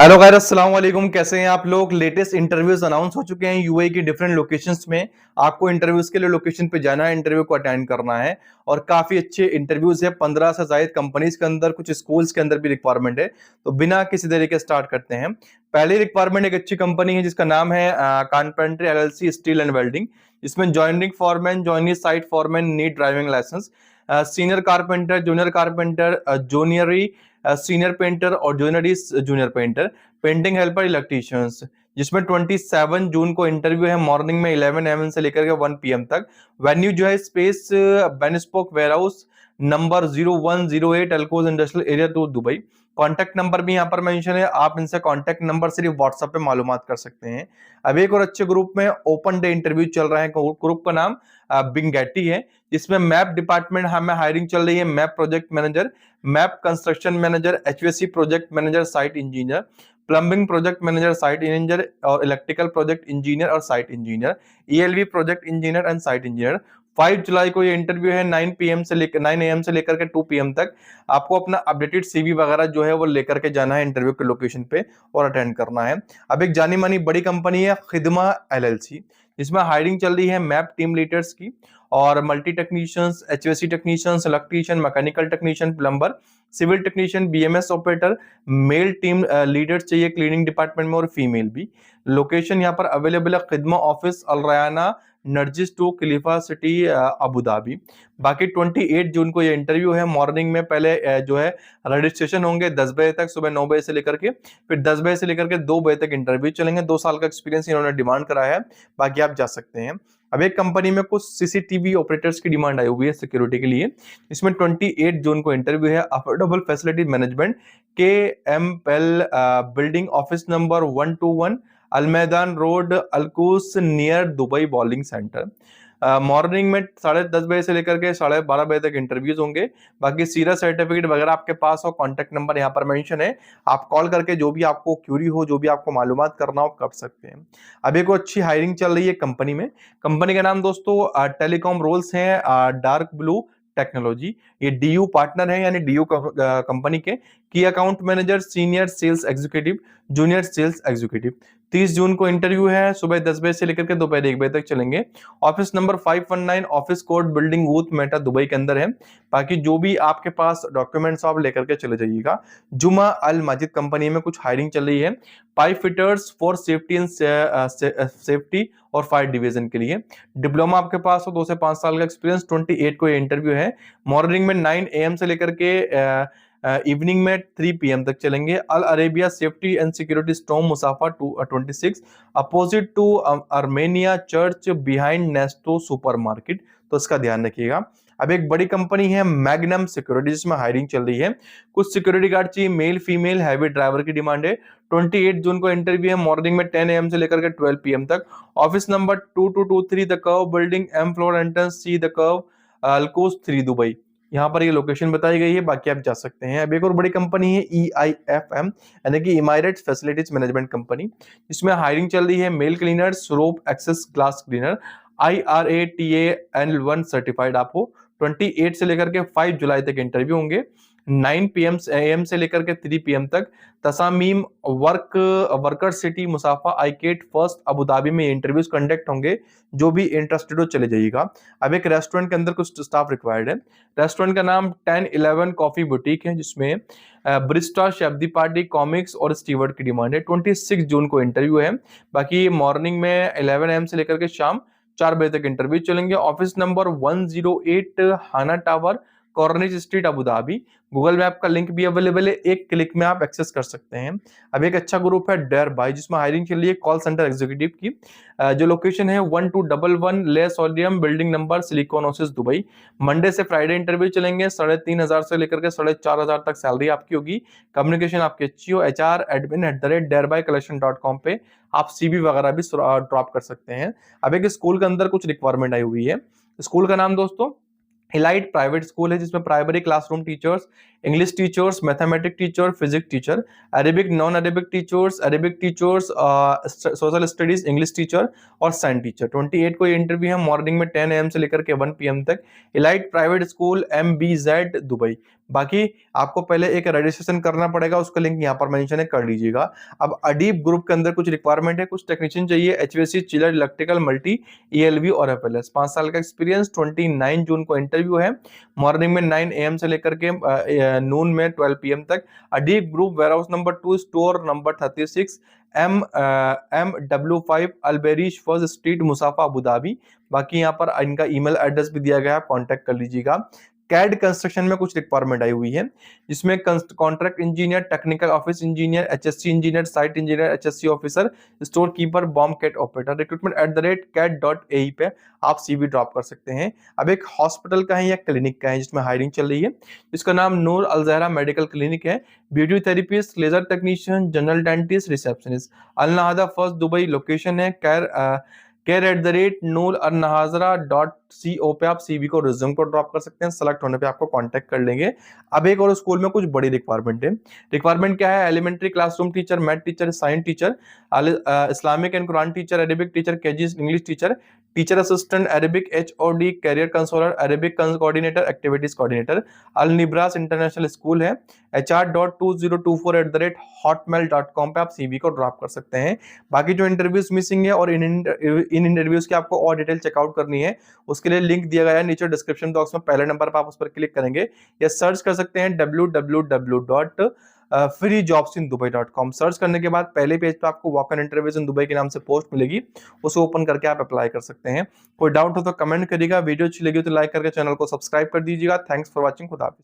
Hello guys, अस्सलाम वालेकुम। कैसे हैं आप लोग। लेटेस्ट इंटरव्यूज अनाउंस हो चुके हैं यूएई की डिफरेंट लोकेशंस में। आपको इंटरव्यूज के लिए लोकेशन पे जाना है, इंटरव्यू को अटेंड करना है और काफी अच्छे इंटरव्यूज है। 15 से ज्यादा कंपनीज के अंदर, कुछ स्कूल्स के अंदर भी रिक्वायरमेंट है। तो बिना किसी देरी के स्टार्ट करते हैं। पहली रिक्वायरमेंट एक अच्छी कंपनी है जिसका नाम है carpenter LLC steel and welding. इसमें joining foreman, joining site foreman need driving licence. Senior carpenter, junior carpenter, junior senior painter और junior junior painter, painting helper, electricians. जिसमें 27 जून को इंटरव्यू है, मॉर्निंग में 11 AM से लेकर के 1 PM तक। वेन्यू जो है space bespoke warehouse number 0108 Al Quoz industrial area two Dubai. Contact number भी यहाँ पर मेंशन है, आप इनसे कॉन्टैक्ट नंबर सिर्फ व्हाट्सएप पे मालूमात कर सकते हैं। अब एक और अच्छे ग्रुप में ओपन डे इंटरव्यू चल रहा है। ग्रुप का नाम बिंगेटी है। इसमें मैप डिपार्टमेंट हमें हायरिंग चल रही है। Map project manager, map construction manager, HVAC project manager, site engineer, plumbing project manager, site engineer और इलेक्ट्रिकल प्रोजेक्ट इंजीनियर और site engineer, ELV project engineer and site engineer. 5 जुलाई को ये इंटरव्यू है, 9 PM से लेकर 9 AM से लेकर के 2 PM तक। आपको अपना अपडेटेड सीवी वगैरह जो है वो लेकर के जाना है इंटरव्यू के लोकेशन पे और अटेंड करना है। अब एक जानी मानी बड़ी कंपनी है खिदमा एलएलसी, जिसमें हायरिंग चल रही है मैप टीम लीडर्स की और multi technicians, HVAC technicians, electrician, mechanical technician, plumber, civil technician, BMS operator. Male team leaders चाहिए क्लीनिंग डिपार्टमेंट में और फीमेल भी। लोकेशन यहाँ पर अवेलेबल है Khidmah office, Al Rayyana, Nargis two, Khalifa city, Abu Dhabi. बाकी 28 जून को ये इंटरव्यू है। मॉर्निंग में पहले जो है रजिस्ट्रेशन होंगे 10 बजे तक, सुबह 9 बजे से लेकर के, फिर 10 बजे से लेकर के 2 बजे तक इंटरव्यू चलेंगे। 2 साल का एक्सपीरियंस इन्होंने डिमांड करा है, बाकी आप जा सकते हैं। अब एक कंपनी में कुछ सीसीटीवी ऑपरेटर्स की डिमांड आई हुई है सिक्योरिटी के लिए। इसमें 28 जून को इंटरव्यू है। Affordable facility management, K M Pel building, office number 121 Al Maidan road, Al Quoz, near Dubai bowling centre. Morning में 10:30 बजे से लेकर के 12:30 बजे तक इंटरव्यूज होंगे। बाकी सीरा सर्टिफिकेट वगैरह आपके पास हो, कॉन्टैक्ट नंबर यहाँ पर मेंशन है, आप कॉल करके जो भी आपको क्यूरी हो, जो भी आपको मालूमात करना हो, कर सकते हैं। अब एक अच्छी हायरिंग चल रही है कंपनी में। कंपनी का नाम दोस्तों टेलीकॉम रोल्स है, डार्क ब्लू टेक्नोलॉजी। ये डीयू पार्टनर है, यानी डीयू कंपनी के। की account manager, senior sales executive, junior sales executive. 30 जून को इंटरव्यू है, सुबह 10 बजे से लेकर के दोपहर 1 बजे तक चलेंगे। Office number 519, office court building Oud Metha Dubai के अंदर है। बाकी जो भी आपके पास डॉक्यूमेंट्स आप लेकर के चले जाइएगा। जुमा अल माजिद कंपनी में कुछ हायरिंग चल रही है, pipe fitters for safety and safety और फायर डिवीजन के लिए। डिप्लोमा आपके पास हो, 2 से 5 साल का एक्सपीरियंस। 28 को ये इंटरव्यू है। मॉर्निंग में 9 AM से लेकर के इवनिंग में 3 PM तक चलेंगे। Al Arabia safety and security स्टॉम Musaffah 26 opposite to Armenia church behind Nesto supermarket. तो इसका ध्यान रखिएगा। अब एक बड़ी कंपनी है मैग्नम सिक्योरिटी, जिसमें हायरिंग चल रही है। कुछ सिक्योरिटी गार्ड चाहिए, मेल फीमेल, हैवी ड्राइवर की डिमांड है। 28 जून को इंटरव्यू है। मॉर्निंग में 10 AM से लेकर के 12 PM तक। Office number 2223 the curve building, M floor entrance, C the curve, Al Quoz 3 Dubai. यहाँ पर ये लोकेशन बताई गई है, बाकी आप जा सकते हैं। अब एक और बड़ी कंपनी है EIFM, यानी कि इमारत फैसिलिटीज मैनेजमेंट कंपनी। इसमें हायरिंग चल रही है। Male cleaner, rope access glass cleaner, IRATAN1 certified. आपको 28 से लेकर के 5 जुलाई तक इंटरव्यू होंगे। 9 AM से लेकर के 3 PM तक। Tasameem worker city Musaffah ICAD first Abu Dhabi में इंटरव्यूज कंडक्ट होंगे। जो भी इंटरेस्टेड हो चले जाइएगा। अब एक रेस्टोरेंट के अंदर कुछ स्टाफ रिक्वायर्ड है। रेस्टोरेंट का नाम 1011 कॉफी बुटीक है, जिसमें ब्रिस्टा, शेफ दी पार्टी, कॉमिक्स और स्टीवर्ड की डिमांड है। 26 जून को इंटरव्यू है। बाकी मॉर्निंग में 11 AM से लेकर के शाम 4 बजे तक इंटरव्यू चलेंगे। Office number 108 Hana tower, corniche street, Abu Dhabi. Google map का लिंक भी अवेलेबल है, एक क्लिक में आप एक्सेस कर सकते हैं। अब एक अच्छा ग्रुप है डेयर बाय, जिसमें हायरिंग के लिए कॉल सेंटर एग्जीक्यूटिव की। जो लोकेशन है 1211 ले sodium building number, silicon Oasis Dubai. Monday से फ्राइडे इंटरव्यू चलेंगे। 3500 से लेकर के 4500 तक सैलरी आपकी होगी। कम्युनिकेशन आपकी अच्छी हो। hr@dearbycollection.com पे आप सीवी वगैरह भी ड्रॉप कर सकते हैं। अब एक स्कूल के अंदर कुछ रिक्वायरमेंट आई हुई है। स्कूल का नाम दोस्तों इलाइट प्राइवेट स्कूल है, जिसमें primary classroom teachers, English teachers, mathematics teacher, physics teacher, Arabic non Arabic teachers, social studies English teacher और साइंस टीचर। 28 को ये इंटरव्यू है। मॉर्निंग में 10 AM से लेकर के 1 PM तक। Elite private school MBZ Dubai. बाकी आपको पहले एक रजिस्ट्रेशन करना पड़ेगा, उसका लिंक यहाँ पर मेंशन है, कर लीजिएगा। अब अडीप ग्रुप के अंदर कुछ रिक्वायरमेंट है, कुछ टेक्नीशियन चाहिए, HVAC, chiller, electrical, multi, ELV और एफएलएस, 5 साल का एक्सपीरियंस। 29 जून को इंटरव्यू है, मॉर्निंग में 9 AM से लेकर के नून में 12 PM तक। अडीप group, warehouse number 2, store number 36, MW5 अल्बेरिश first street, Musaffah, Abu Dhabi. बाकी यहाँ पर इनका ईमेल एड्रेस भी दिया गया है, कॉन्टेक्ट कर लीजिएगा। कैड कंस्ट्रक्शन में कुछ रिक्वायरमेंट आई हुई है, जिसमें contract engineer, technical office engineer, HSC engineer, site engineer, HSC officer, store keeper, bobcat operator. recruitment@CAD.ae पे आप सीवी ड्रॉप कर सकते हैं। अब एक हॉस्पिटल का है या क्लिनिक का है जिसमें हायरिंग चल रही है, जिसका नाम Noor Al Zahra medical clinic है। Beauty therapist, laser technician, general dentist, receptionist. Al Nahda first Dubai location है। care@nooralnahazra.co पे आप सीवी को, रिज्यूम को ड्रॉप कर सकते हैं। सेलेक्ट होने पे आपको कांटेक्ट कर लेंगे। अब एक और स्कूल में कुछ बड़ी रिक्वायरमेंट है। रिक्वायरमेंट क्या है? Elementary classroom teacher, math teacher, science teacher, Islamic and Quran teacher, Arabic teacher, KG English teacher, teacher assistant, Arabic HOD, career counsellor, Arabic coordinator, activities coordinator. Al Nibras international school है। hr.2024@hotmail.com पे आप CV को drop कर सकते हैं। बाकी जो interviews missing है और इन इंटरव्यूज की आपको और डिटेल चेकआउट करनी है, उसके लिए लिंक दिया गया है नीचे डिस्क्रिप्शन बॉक्स में, पहले नंबर पर आप उस पर क्लिक करेंगे या सर्च कर सकते हैं www.freejobsindubai.com। सर्च करने के बाद पहले पेज पे आपको walk in interviews in Dubai के नाम से पोस्ट मिलेगी, उसे ओपन करके आप अप्लाई कर सकते हैं। कोई डाउट हो तो कमेंट करिएगा, वीडियो अच्छी लगी तो लाइक करके चैनल को सब्सक्राइब कर दीजिएगा। थैंक्स फॉर वॉचिंग, खुदा हाफिज़।